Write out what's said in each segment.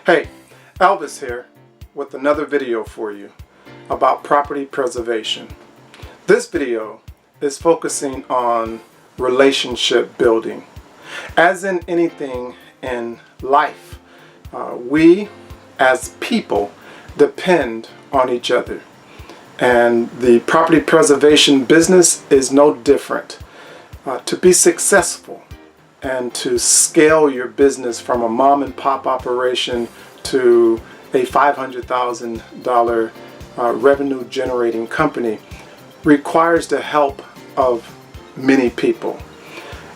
Hey, Elvis here with another video for you about property preservation. This video is focusing on relationship building. As in anything in life, we as people depend on each other. And the property preservation business is no different. To be successful and to scale your business from a mom and pop operation to a $500,000 revenue generating company requires the help of many people.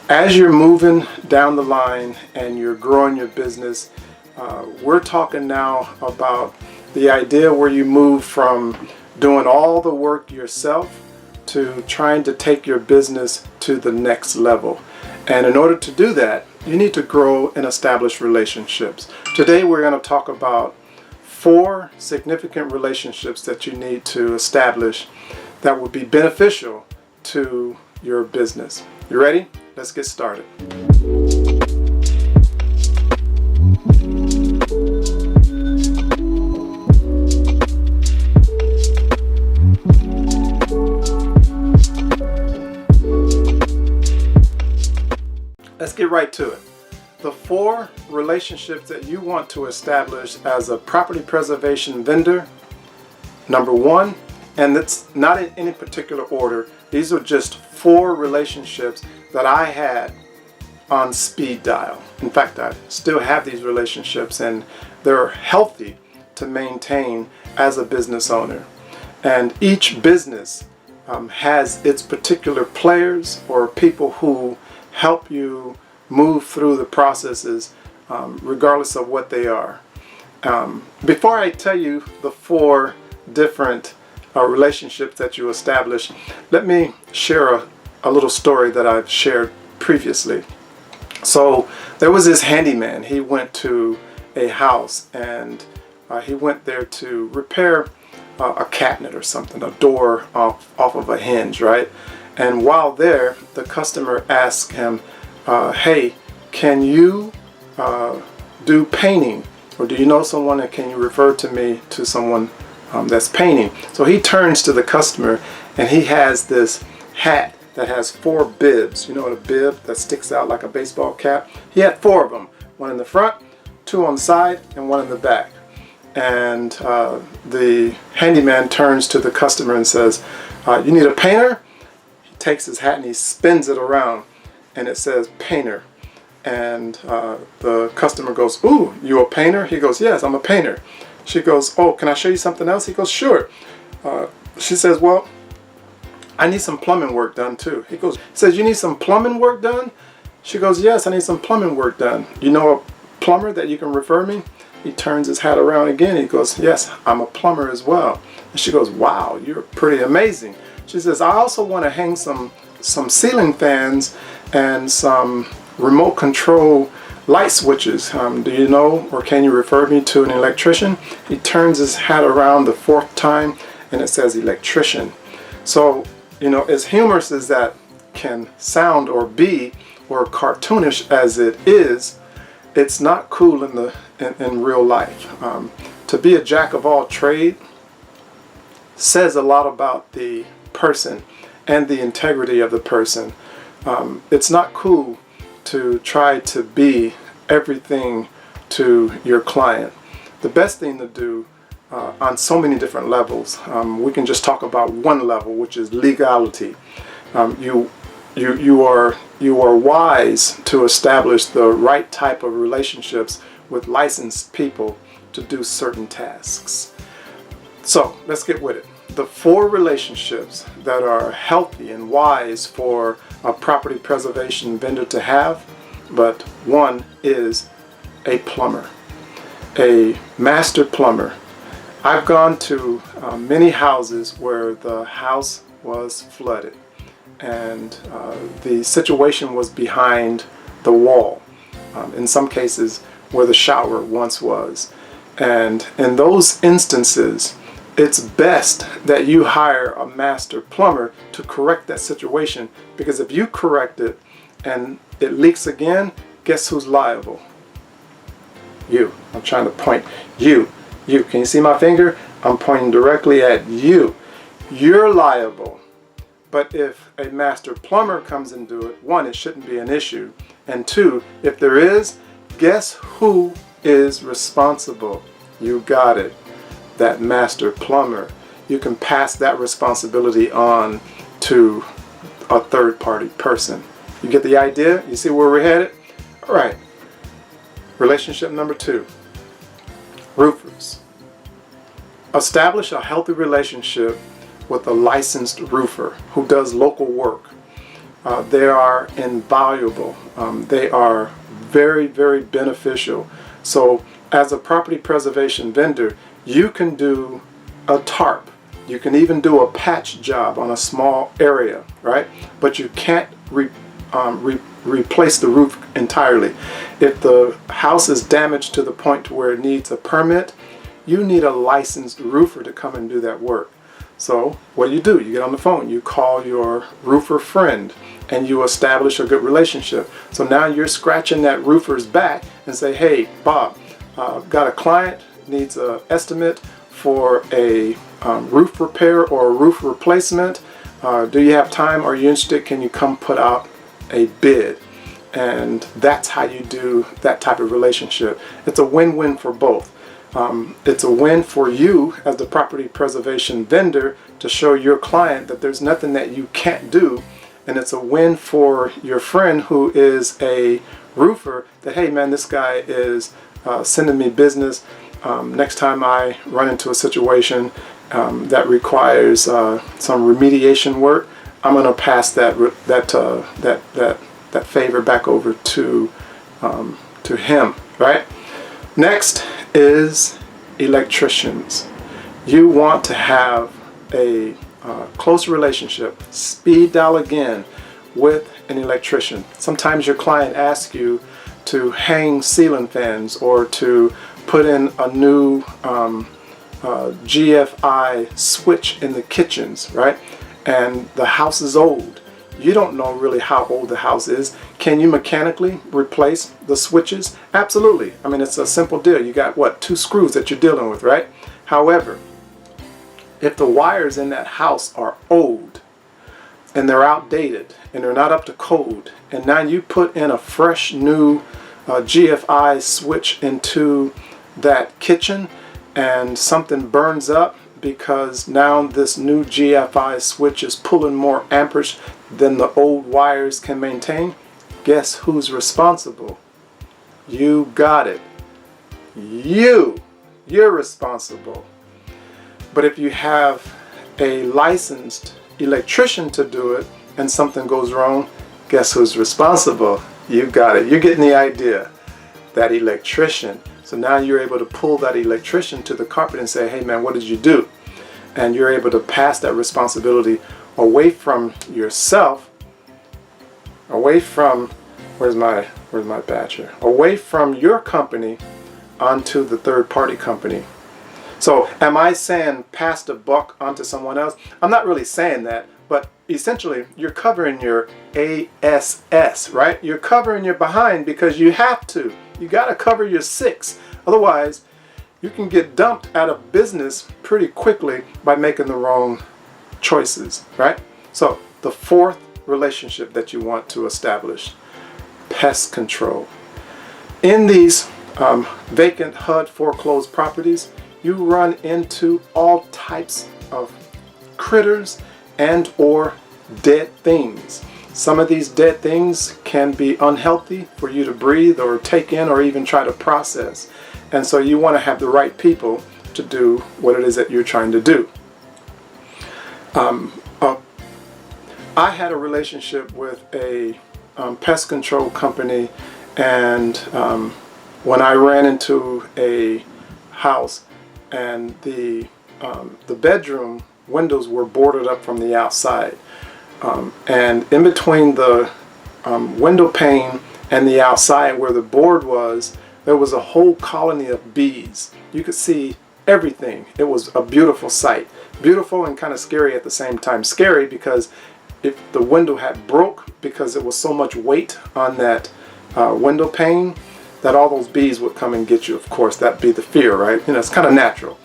As you're moving down the line and you're growing your business, we're talking now about the idea where you move from doing all the work yourself to trying to take your business to the next level. And in order to do that, you need to grow and establish relationships. Today we're going to talk about 4 significant relationships that you need to establish that will be beneficial to your business. You ready? Let's get started. Let's get right to it. The 4 relationships that you want to establish as a property preservation vendor. Number 1, and it's not in any particular order, these are just 4 relationships that I had on speed dial. In fact, I still have these relationships and they're healthy to maintain as a business owner. And each business has its particular players or people who help you move through the processes regardless of what they are. Before I tell you the 4 different relationships that you establish, let me share a little story that I've shared previously. So there was this handyman. He went to a house and he went there to repair a cabinet or something, a door off of a hinge, right? And while there, the customer asked him, hey, can you do painting? Or do you know someone, and can you refer to me to someone that's painting? So he turns to the customer and he has this hat that has 4 bibs. You know what a bib that sticks out like a baseball cap? He had 4 of them. 1 in the front, 2 on the side, and 1 in the back. And the handyman turns to the customer and says, you need a painter? Takes his hat and he spins it around and it says painter, and the customer goes, ooh, you a painter? He goes, yes, I'm a painter. She goes, oh, can I show you something else? He goes, sure. She says, well, I need some plumbing work done too. He says, you need some plumbing work done? She goes, yes, I need some plumbing work done. You know a plumber that you can refer me? He turns his hat around again. He goes, yes, I'm a plumber as well. And she goes, wow, you're pretty amazing. She says, I also want to hang some ceiling fans and some remote control light switches. Do you know, or can you refer me to an electrician? He turns his hat around the 4th time and it says electrician. So, you know, as humorous as that can sound or be, or cartoonish as it is, it's not cool in real life. To be a jack of all trade says a lot about the person and the integrity of the person. It's not cool to try to be everything to your client. The best thing to do on so many different levels, we can just talk about one level, which is legality. You are wise to establish the right type of relationships with licensed people to do certain tasks. So let's get with it. The 4 relationships that are healthy and wise for a property preservation vendor to have, but 1 is a plumber, a master plumber. I've gone to many houses where the house was flooded and the situation was behind the wall, in some cases where the shower once was. And in those instances, it's best that you hire a master plumber to correct that situation, because if you correct it and it leaks again, guess who's liable? You. I'm trying to point you. You. Can you see my finger? I'm pointing directly at you. You're liable. But if a master plumber comes and do it, one, it shouldn't be an issue. And two, if there is, guess who is responsible? You got it. That master plumber. You can pass that responsibility on to a third-party person. You get the idea? You see where we're headed? All right. Relationship number 2. Roofers. Establish a healthy relationship with a licensed roofer who does local work. They are invaluable. They are very, very beneficial. So as a property preservation vendor, you can do a tarp. You can even do a patch job on a small area, right? But you can't replace the roof entirely. If the house is damaged to the point to where it needs a permit, you need a licensed roofer to come and do that work. So what do? You get on the phone, you call your roofer friend, and you establish a good relationship. So now you're scratching that roofer's back and say, hey, Bob, got a client, needs an estimate for a roof repair or a roof replacement. Do you have time? Are you interested? Can you come put out a bid? And that's how you do that type of relationship. It's a win-win for both. It's a win for you as the property preservation vendor to show your client that there's nothing that you can't do. And it's a win for your friend who is a roofer that, hey man, this guy is sending me business. Next time I run into a situation that requires some remediation work, I'm going to pass that favor back over to him, right? Next is electricians. You want to have a close relationship, speed dial again, with an electrician. Sometimes your client asks you to hang ceiling fans or to put in a new GFI switch in the kitchens, right? And the house is old. You don't know really how old the house is. Can you mechanically replace the switches? Absolutely. I mean, it's a simple deal. You got, what, 2 screws that you're dealing with, right? However, if the wires in that house are old and they're outdated and they're not up to code, and now you put in a fresh new GFI switch into that kitchen and something burns up because now this new GFI switch is pulling more amperage than the old wires can maintain, guess who's responsible? You got it. You're responsible. But if you have a licensed electrician to do it and something goes wrong, guess who's responsible? You got it. You're getting the idea. That electrician. So now you're able to pull that electrician to the carpet and say, hey man, what did you do? And you're able to pass that responsibility away from yourself, away from, where's my badge here? Away from your company onto the third party company. So am I saying pass the buck onto someone else? I'm not really saying that, but essentially you're covering your ASS, right? You're covering your behind because you have to. You got to cover your 6. Otherwise, you can get dumped out of business pretty quickly by making the wrong choices, right? So the 4th relationship that you want to establish, pest control. In these vacant HUD foreclosed properties, you run into all types of critters and or dead things. Some of these dead things can be unhealthy for you to breathe or take in or even try to process. And so you want to have the right people to do what it is that you're trying to do. I had a relationship with a pest control company, and when I ran into a house and the bedroom windows were boarded up from the outside, and in between the window pane and the outside where the board was, there was a whole colony of bees. You could see everything. It was a beautiful sight. Beautiful and kind of scary at the same time. Scary because if the window had broke because it was so much weight on that window pane, that all those bees would come and get you. Of course, that'd be the fear, right? You know, it's kind of natural.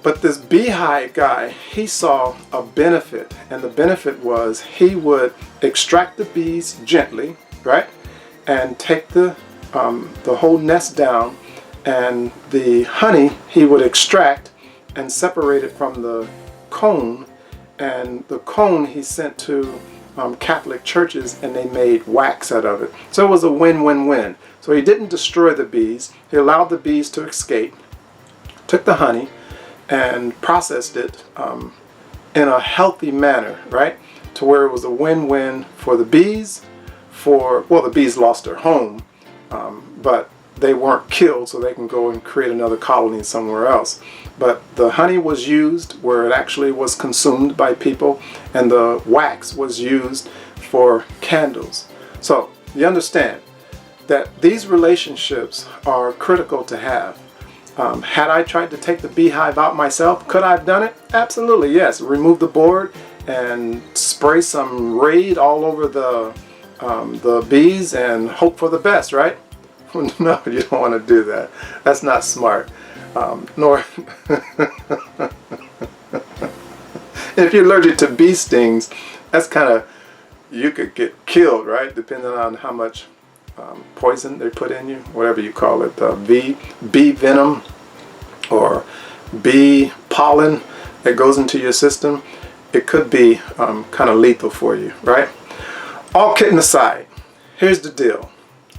But this beehive guy, he saw a benefit, and the benefit was he would extract the bees gently, right, and take the whole nest down, and the honey he would extract and separate it from the comb, and the comb he sent to Catholic churches, and they made wax out of it. So it was a win-win-win. So he didn't destroy the bees. He allowed the bees to escape, took the honey, and processed it in a healthy manner, right? To where it was a win-win for the bees. Well, the bees lost their home, but they weren't killed, so they can go and create another colony somewhere else. But the honey was used where it actually was consumed by people, and the wax was used for candles. So you understand that these relationships are critical to have. Had I tried to take the beehive out myself, could I have done it? Absolutely, yes. Remove the board and spray some Raid all over the bees and hope for the best, right? No, you don't want to do that. That's not smart. Nor if you're allergic to bee stings, that's kind of, you could get killed, right? Depending on how much poison they put in you, whatever you call it, bee venom or bee pollen that goes into your system. It could be kind of lethal for you, right? All kidding aside, here's the deal.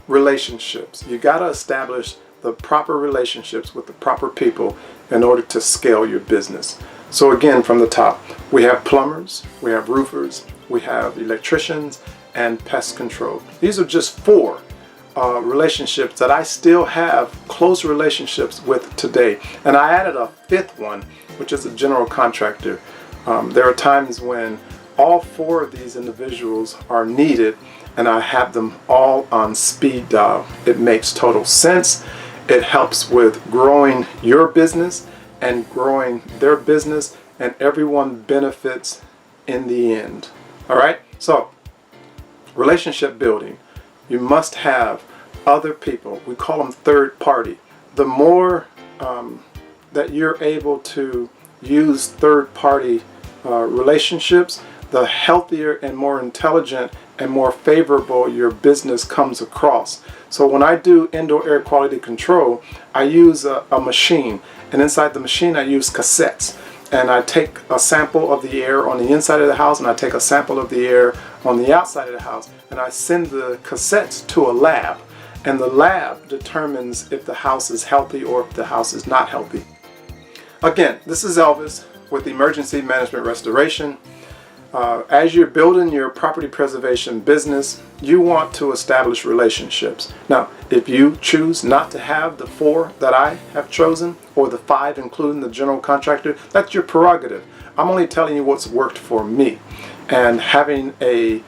Relationships. You got to establish the proper relationships with the proper people in order to scale your business. So again, from the top, we have plumbers, we have roofers, we have electricians, and pest control. These are just 4 relationships that I still have close relationships with today. And I added a 5th one, which is a general contractor. There are times when all 4 of these individuals are needed, and I have them all on speed dial. It makes total sense. It helps with growing your business and growing their business, and everyone benefits in the end. All right? So, relationship building. You must have other people. We call them third party. The more that you're able to use third party relationships, the healthier and more intelligent and more favorable your business comes across. So when I do indoor air quality control, I use a machine, and inside the machine I use cassettes, and I take a sample of the air on the inside of the house, and I take a sample of the air on the outside of the house, and I send the cassettes to a lab, and the lab determines if the house is healthy or if the house is not healthy. Again, this is Elvis with Emergency Management Restoration. As you're building your property preservation business, you want to establish relationships. Now, if you choose not to have the 4 that I have chosen, or the 5 including the general contractor, that's your prerogative. I'm only telling you what's worked for me. And having a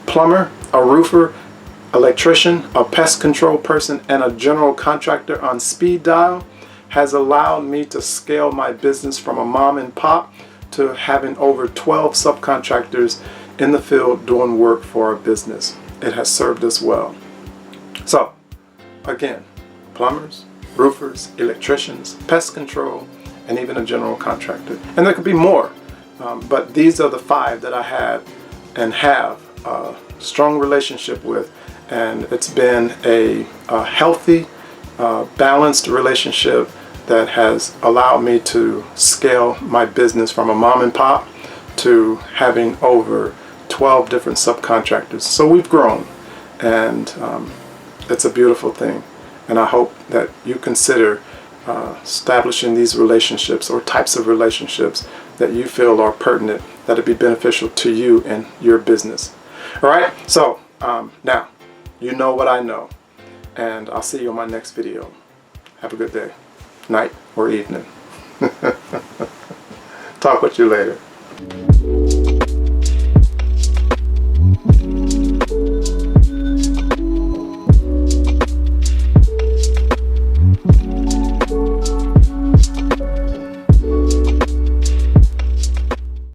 plumber, a roofer, electrician, a pest control person, and a general contractor on speed dial has allowed me to scale my business from a mom and pop to having over 12 subcontractors in the field doing work for our business. It has served us well. So, again, plumbers, roofers, electricians, pest control, and even a general contractor. And there could be more, but these are the 5 that I had and have a strong relationship with, and it's been a healthy, balanced relationship that has allowed me to scale my business from a mom and pop to having over 12 different subcontractors. So we've grown, and it's a beautiful thing. And I hope that you consider establishing these relationships or types of relationships that you feel are pertinent, that would be beneficial to you and your business. All right, so now you know what I know, and I'll see you on my next video. Have a good day, night, or evening. Talk with you later.